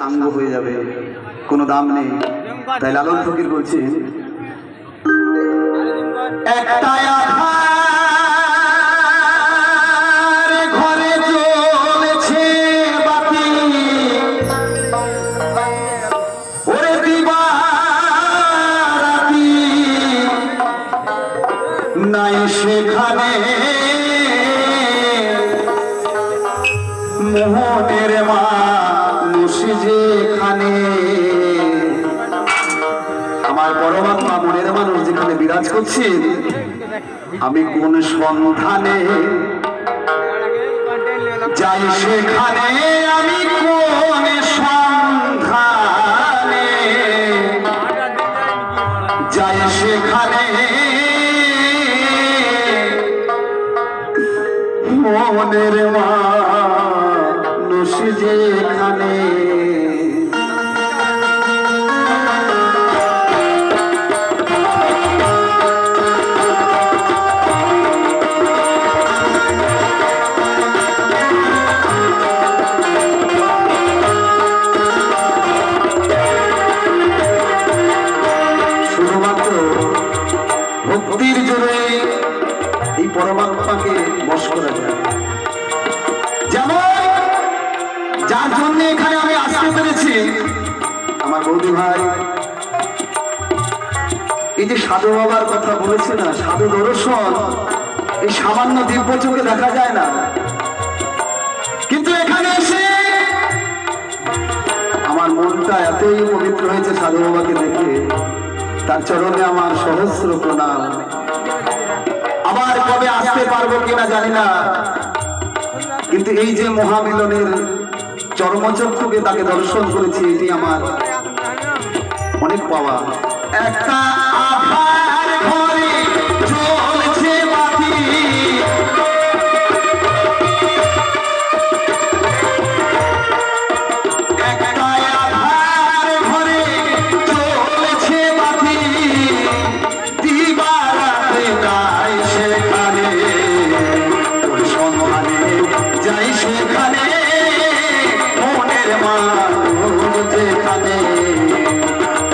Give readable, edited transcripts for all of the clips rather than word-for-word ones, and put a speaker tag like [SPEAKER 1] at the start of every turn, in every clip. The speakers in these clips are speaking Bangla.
[SPEAKER 1] সাঙ্গ হয়ে যাবে, কোনো দাম নেই। তাই লালন ফকির বলছেন, একটা ঘরে জ্বলছে বাতি, ওরে দিবারাতি নাই সেখানে মোহনের মানুষ যেখানে। আমার পরমাত্মা মনের মানুষ যেখানে বিরাজ করছেন, আমি কোন সন্ধানে যাই সেখানে, আমি কোন সন্ধানে যাই সেখানে মনের মানুষ যেখানে। শুধুমাত্র ভক্তির জোরে এই পরমাত্মাকে বশ করা যায়। যেমন যার জন্য এখানে আমি আসতে পেরেছি, আমার বৌদি ভাই এই যে সাধু বাবার কথা বলেছে না, সাধু দর্শন এই সামান্য দিব্য চোখে দেখা যায় না, কিন্তু এখানে এসে আমার মনটা এতই পবিত্র হয়েছে সাধু বাবাকে দেখে, তার চরণে আমার সহস্র প্রণাম। আবার কবে আসতে পারবো কিনা জানি না, কিন্তু এই যে মহামিলনের চর্মচক্ষুকে তাকে দর্শন করেছি, এটি আমার অনেক পাওয়া। একটা আধার ঘরে জ্বলছে বাতি, একটা আধার ঘরে জ্বলছে বাতি, দিবারাতে নাই সেখানে, ওই সন্ধানে যাই সেখানে মনের মানুষ যেখানে,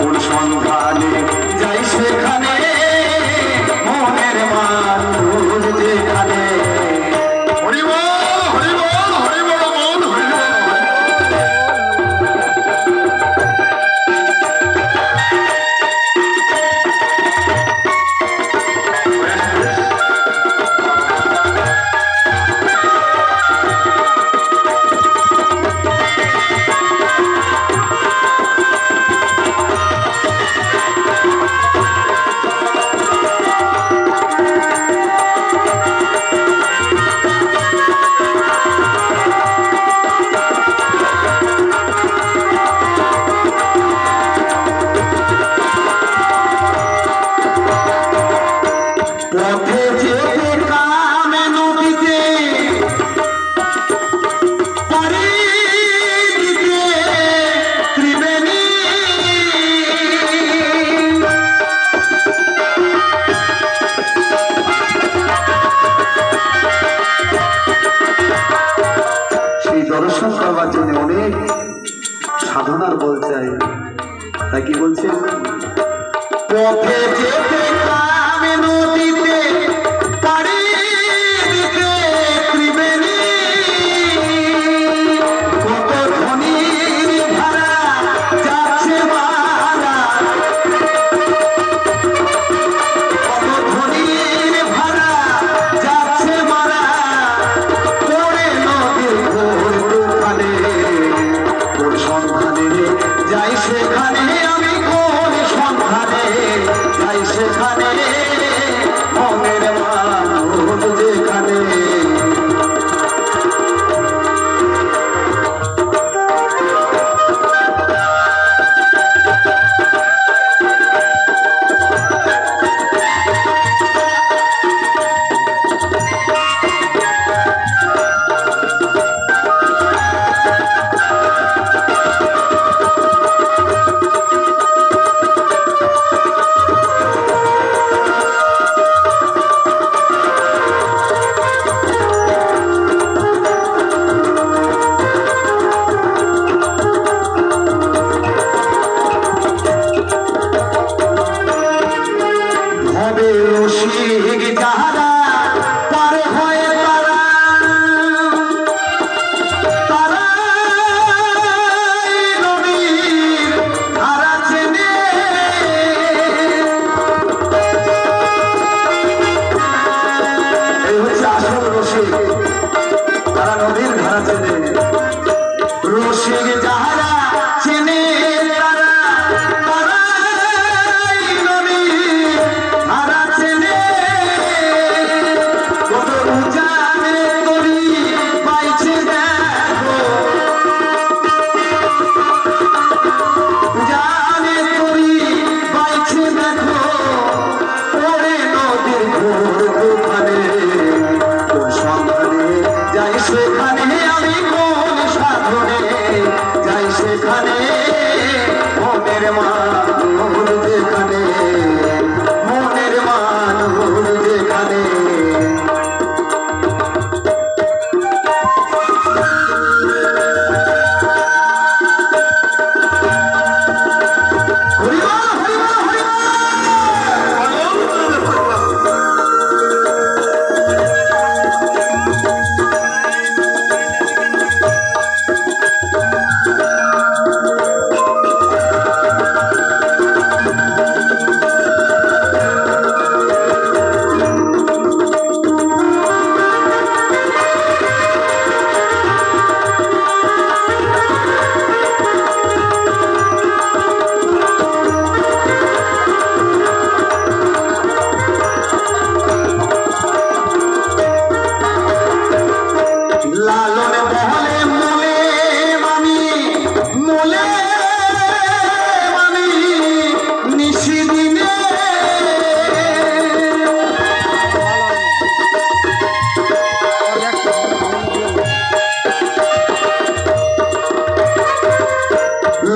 [SPEAKER 1] ওই সন্ধানে যাই সেখানে মনের মানুষ যেখানে। হরি বল, হরি বল, হরি বল, বল হরি বল। পথে যেতে কামে নদীতে পাড়ি দিতে ত্রিবেণী, সেই দর্শন করবার জন্য অনেক সাধনার বল চাই। তাই কি বলছেন, পথে যেতে কামে নদীতে পাড়ি দিতে ত্রিবেণী, কত ধনীর ভাড়া যাচ্ছে মারা, কত ধনীর ভাড়া যাচ্ছে মারা, পড়ে নদীর ঘোর তুফানে, কোন সন্ধানে যাই সেখানে, আমি কোন সন্ধানে যাই সেখানে যেখানে মনের মানুষ যেখানে মনের মানুষ যেখানে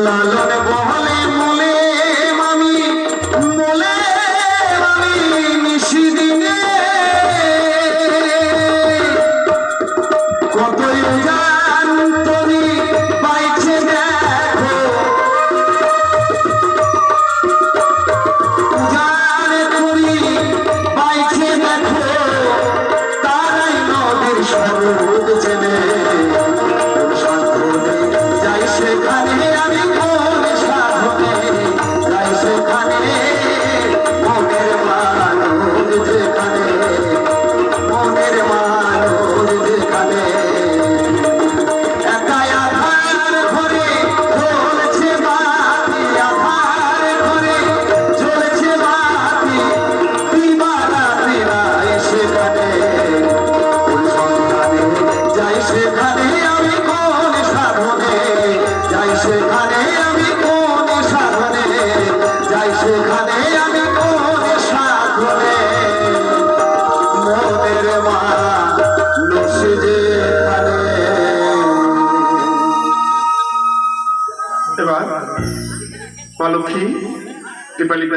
[SPEAKER 1] লালন বহলে মোলে মামি মোলে মামি নিশিদিনে কতই জান তুমি পাইছে দেখো জান তুমি পাইছে দেখো তারাই নদীর স্বরূপ চেনে যাই সেখানে আমি
[SPEAKER 2] এবার মা লক্ষ্মী